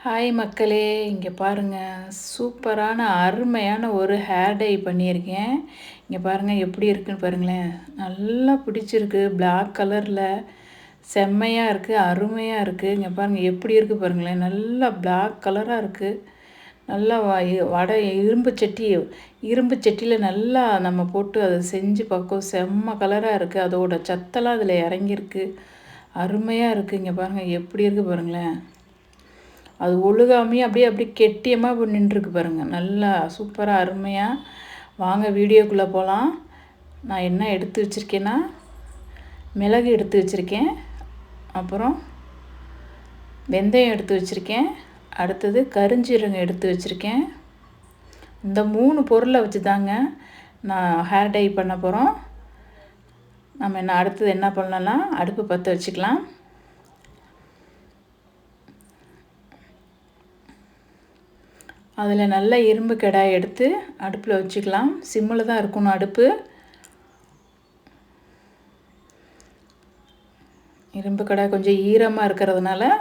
Hi மக்களே, இங்கே பாருங்கள், சூப்பரான அருமையான ஒரு ஹேர் டை பண்ணியிருக்கேன். இங்கே பாருங்கள் எப்படி இருக்குன்னு பாருங்களேன். நல்லா பிடிச்சிருக்கு. பிளாக் கலரில் செம்மையாக இருக்குது, அருமையாக இருக்குது. இங்கே பாருங்கள் எப்படி இருக்குது பாருங்களேன். நல்லா பிளாக் கலராக இருக்குது. நல்லா வடை இரும்பு சட்டியில் நல்லா நம்ம போட்டு அதை செஞ்சு பார்க்க செம்ம கலராக இருக்குது. அதோட சத்தெல்லாம் அதில் இறங்கியிருக்கு. அருமையாக இருக்குது. இங்கே பாருங்கள் எப்படி இருக்குது பாருங்களேன். அது ஒழுகாமையே அப்படியே கெட்டியமாக நின்றுருக்கு பாருங்கள். நல்லா சூப்பராக அருமையாக. வாங்க வீடியோக்குள்ளே போகலாம். நான் என்ன எடுத்து வச்சுருக்கேன்னா, மிளகு எடுத்து வச்சுருக்கேன், அப்புறம் வெந்தயம் எடுத்து வச்சுருக்கேன், அடுத்தது கருஞ்சீரகம் எடுத்து வச்சுருக்கேன். இந்த 3 பொருளை வச்சு தாங்க நான் ஹேர் டை பண்ண போகிறோம். நம்ம அடுத்தது என்ன பண்ணலாம்னா, அடுப்பு பற்ற வச்சுக்கலாம். அதில் நல்ல இரும்பு கடாய் எடுத்து அடுப்பில் வச்சுக்கலாம். சிம்மில் தான் இருக்கணும் அடுப்பு. இரும்பு கடாய் கொஞ்சம் ஈரமாக இருக்கிறதுனால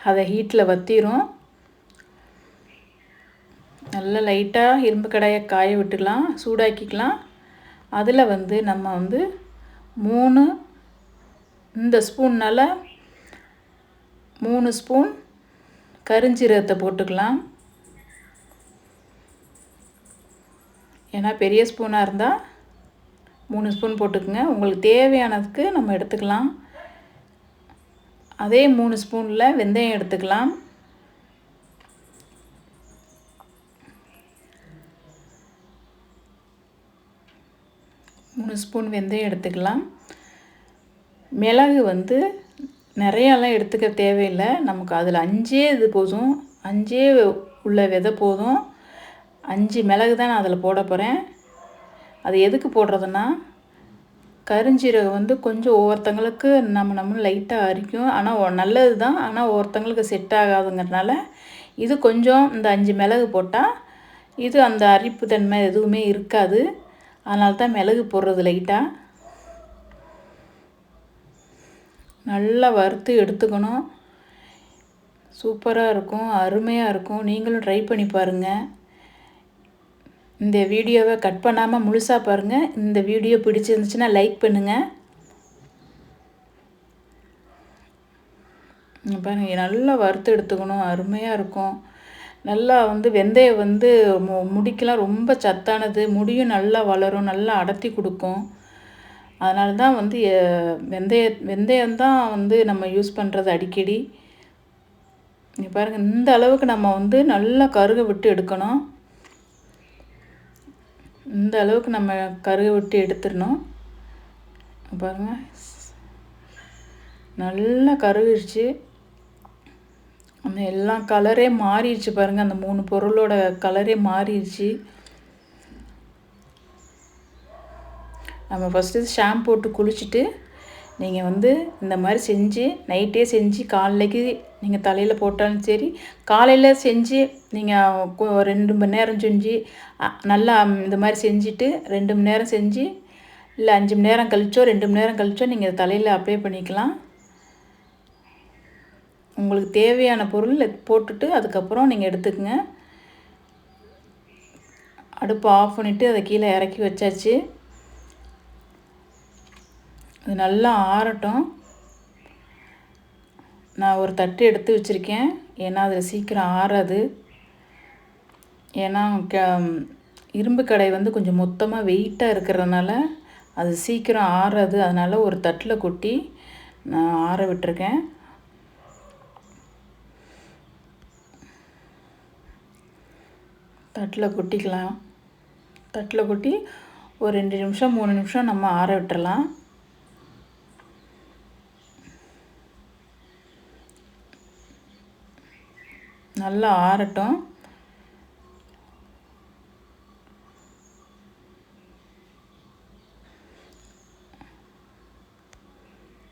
அதை ஹீட்டில் வற்றிரும். நல்லா லைட்டாக இரும்பு கடாயை காய விட்டுக்கலாம், சூடாக்கிக்கலாம். அதில் நம்ம 3 இந்த ஸ்பூன்னால் 3 ஸ்பூன் கருஞ்சீரகத்தை போட்டுக்கலாம். ஏன்னா பெரிய ஸ்பூனாக இருந்தால் 3 ஸ்பூன் போட்டுக்குங்க. உங்களுக்கு தேவையானதுக்கு நம்ம எடுத்துக்கலாம். அதே 3 ஸ்பூனில் வெந்தயம் எடுத்துக்கலாம். ஸ்பூன் வெந்தயம் எடுத்துக்கலாம். மிளகு நிறையாலாம் எடுத்துக்க தேவையில்லை. நமக்கு அதில் 5 இது போதும். 5 உள்ள விதை போதும். 5 மிளகு தான் நான் அதில் போட போகிறேன். அது எதுக்கு போடுறதுன்னா, கருஞ்சீரகம் கொஞ்சம் ஒவ்வொருத்தங்களுக்கு நம்ம லைட்டாக அரிக்கும். ஆனால் நல்லது தான். ஆனால் ஒவ்வொருத்தங்களுக்கு செட் ஆகாதுங்கிறதுனால இது கொஞ்சம் இந்த 5 மிளகு போட்டால் இது அந்த அரிப்பு தன்மை எதுவுமே இருக்காது. அதனால தான் மிளகு போடுறது லைட்டாக. நல்லா வறுத்து எடுத்துக்கணும். சூப்பராக இருக்கும், அருமையாக இருக்கும். நீங்களும் ட்ரை பண்ணி பாருங்கள். இந்த வீடியோவை கட் பண்ணாமல் முழுசாக பாருங்கள். இந்த வீடியோ பிடிச்சிருந்துச்சுன்னா லைக் பண்ணுங்கள். பாருங்கள், நல்லா வறுத்து எடுத்துக்கணும். அருமையாக இருக்கும். நல்லா வெந்தயம் முடிக்கெலாம் ரொம்ப சத்தானது. முடியும் நல்லா வளரும், நல்லா அடர்த்தி கொடுக்கும். அதனால தான் வெந்தயம்தான் நம்ம யூஸ் பண்ணுறது அடிக்கடி. இங்கே பாருங்கள், இந்த அளவுக்கு நம்ம நல்லா கருக விட்டு எடுக்கணும். இந்த அளவுக்கு நம்ம கருக விட்டு எடுத்துடணும். பாருங்கள், நல்லா கருகிடுச்சு. அந்த எல்லாம் கலரே மாறிடுச்சு பாருங்கள். அந்த 3 பொருளோட கலரே மாறிடுச்சு. நம்ம ஃபஸ்ட்டு ஷாம்பு போட்டு குளிச்சுட்டு நீங்கள் இந்த மாதிரி செஞ்சு நைட்டே செஞ்சு காலைக்கு நீங்கள் தலையில் போட்டாலும் சரி, காலையில் செஞ்சு நீங்கள் 2 மணி நேரம் செஞ்சு நல்லா இந்த மாதிரி செஞ்சுட்டு 2 மணி நேரம் செஞ்சு, இல்லை 5 மணி நேரம் கழிச்சோ 2 மணி நேரம் கழிச்சோ நீங்கள் தலையில் அப்ளை பண்ணிக்கலாம். உங்களுக்கு தேவையான பொருள் போட்டுட்டு அதுக்கப்புறம் நீங்கள் எடுத்துக்கங்க. அடுப்பு ஆஃப் பண்ணிவிட்டு அதை கீழே இறக்கி வச்சாச்சு. அது நல்லா ஆறட்டும். நான் ஒரு தட்டு எடுத்து வச்சுருக்கேன். ஏன்னா அதில் சீக்கிரம் ஆறாது. ஏன்னா இரும்பு கடை கொஞ்சம் மொத்தமாக வெயிட்டாக இருக்கிறதுனால அது சீக்கிரம் ஆறாது. அதனால் ஒரு தட்டில் கொட்டி நான் ஆற விட்டுருக்கேன். தட்டில் கொட்டிக்கலாம். தட்டில் கொட்டி ஒரு 2 நிமிஷம் 3 நிமிஷம் நம்ம ஆற விட்டுறலாம். நல்லா ஆறட்டும்.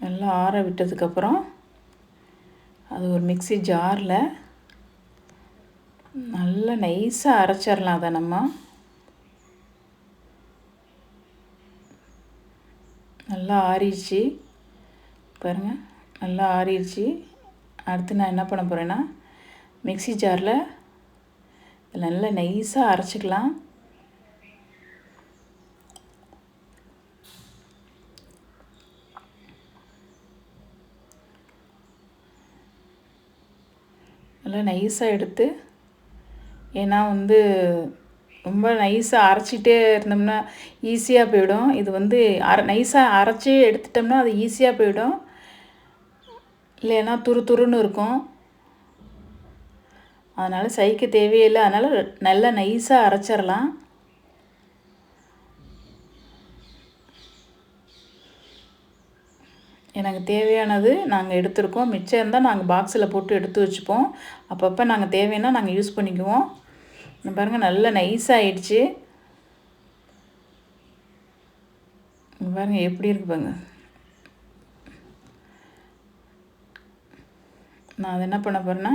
நல்லா ஆற விட்டதுக்கப்புறம் அது ஒரு மிக்ஸி ஜாரில் நல்லா நைஸாக அரைச்சிடலாம். அதை நம்ம நல்லா ஆறிடுச்சு பாருங்கள். நல்லா ஆறிடுச்சு. அடுத்து நான் என்ன பண்ண போகிறேன்னா, மிக்ஸி ஜாரில் நல்லா நைஸாக அரைச்சிக்கலாம். நல்லா நைஸாக எடுத்து, ஏன்னா வந்து ரொம்ப நைஸாக அரைச்சிட்டே இருந்தோம்னா ஈஸியாக போயிடும். இது வந்து நைஸாக அரைச்சி எடுத்துட்டோம்னா அது ஈஸியாக போயிடும். இல்லைன்னா துரு துருன்னு இருக்கும். அதனால் சைக்க தேவையில்லை. அதனால் நல்லா நைஸாக அரைச்சிடலாம். எனக்கு தேவையானது நாங்கள் எடுத்துருக்கோம். மிச்சம் இருந்தால் நாங்கள் பாக்ஸில் போட்டு எடுத்து வச்சுப்போம். அப்பப்போ நாங்கள் தேவைன்னா நாங்கள் யூஸ் பண்ணிக்குவோம். பாருங்கள் நல்லா நைஸாகிடுச்சு. பாருங்கள் எப்படி இருக்குது பாருங்க. நான் அதை என்ன பண்ண போகிறேன்னா,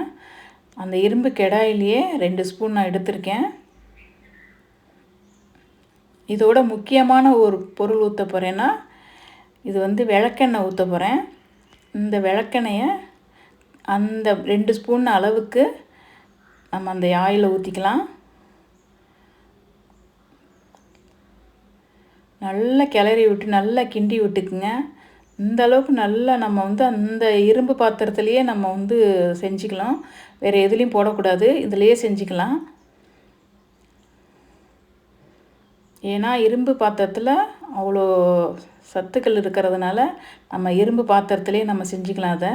அந்த இரும்பு கடாயிலேயே 2 ஸ்பூன் நான் எடுத்திருக்கேன். இதோட முக்கியமான ஒரு பொருள் ஊற்ற போகிறேன்னா, இது வந்து விளக்கெண்ணெய் ஊற்ற போகிறேன். இந்த விளக்கெண்ணெயை அந்த 2 ஸ்பூன் அளவுக்கு நம்ம அந்த ஆயிலை ஊற்றிக்கலாம். நல்லா கிளறி விட்டு நல்லா கிண்டி விட்டுக்குங்க. இந்த அளவுக்கு நல்லா நம்ம வந்து அந்த இரும்பு பாத்திரத்துலேயே நம்ம வந்து செஞ்சுக்கலாம். வேறு எதுலேயும் போடக்கூடாது, இதிலையே செஞ்சுக்கலாம். ஏன்னா இரும்பு பாத்திரத்தில் அவ்வளோ சத்துக்கள் இருக்கிறதுனால நம்ம இரும்பு பாத்திரத்துலேயே நம்ம செஞ்சுக்கலாம். அதை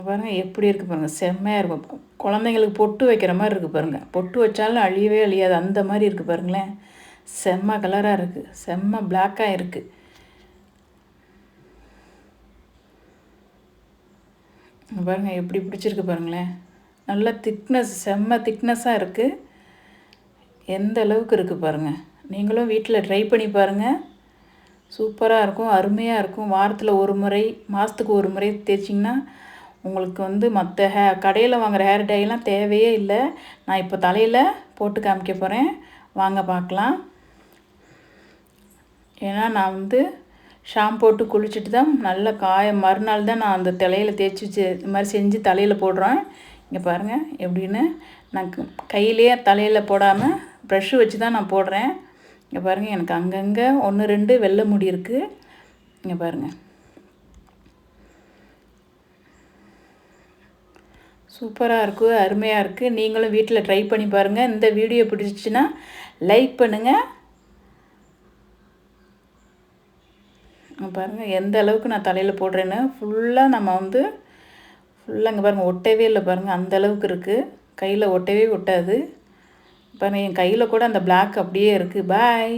பாருங்கள் எப்படி இருக்குது பாருங்கள், செம்மையாக இருக்கும். குழந்தைங்களுக்கு பொட்டு வைக்கிற மாதிரி இருக்குது பாருங்கள். பொட்டு வச்சாலும் அழியவே அழியாது, அந்த மாதிரி இருக்குது பாருங்களேன். செம்ம கலராக இருக்குது, செம்ம பிளாக்காக இருக்குது. பாருங்கள் எப்படி பிடிச்சிருக்கு பாருங்களேன். நல்லா திக்னஸ், செம்ம திக்னஸாக இருக்குது. எந்த அளவுக்கு இருக்குது பாருங்கள். நீங்களும் வீட்டில் ட்ரை பண்ணி பாருங்கள். சூப்பராக இருக்கும், அருமையாக இருக்கும். வாரத்தில் ஒரு முறை, மாதத்துக்கு ஒரு முறை தேய்ச்சிங்கன்னா உங்களுக்கு வந்து மற்ற கடையில் வாங்குகிற ஹேர் டைலாம் தேவையே இல்லை. நான் இப்போ தலையில் போட்டு காமிக்க போகிறேன், வாங்க பார்க்கலாம். ஏன்னா நான் வந்து ஷாம்பு போட்டு குளிச்சுட்டு தான் நல்லா மறுநாள் தான் நான் அந்த தலையில் தேய்ச்சி இது மாதிரி செஞ்சு தலையில் போடுறேன். இங்கே பாருங்கள் எப்படின்னு. நான் கையிலேயே தலையில் போடாமல் ப்ரஷ்ஷு வச்சு தான் நான் போடுறேன். இங்கே பாருங்கள், எனக்கு அங்கங்கே 1, 2 வெள்ளை முடி இருக்குது. இங்கே பாருங்கள், சூப்பராக இருக்குது, அருமையாக இருக்குது. நீங்களும் வீட்டில் ட்ரை பண்ணி பாருங்கள். இந்த வீடியோ பிடிச்சிச்சின்னா லைக் பண்ணுங்கள். பாருங்கள் எந்த அளவுக்கு நான் தலையில் போடுறேன்னு. ஃபுல்லாக நம்ம வந்து ஃபுல்லாக இங்கே பாருங்கள் ஒட்டவே இல்லை பாருங்கள், அந்த அளவுக்கு இருக்குது. கையில் ஒட்டவே ஒட்டாது பாருங்கள். என் கையில் கூட அந்த பிளாக் அப்படியே இருக்குது. பாய்.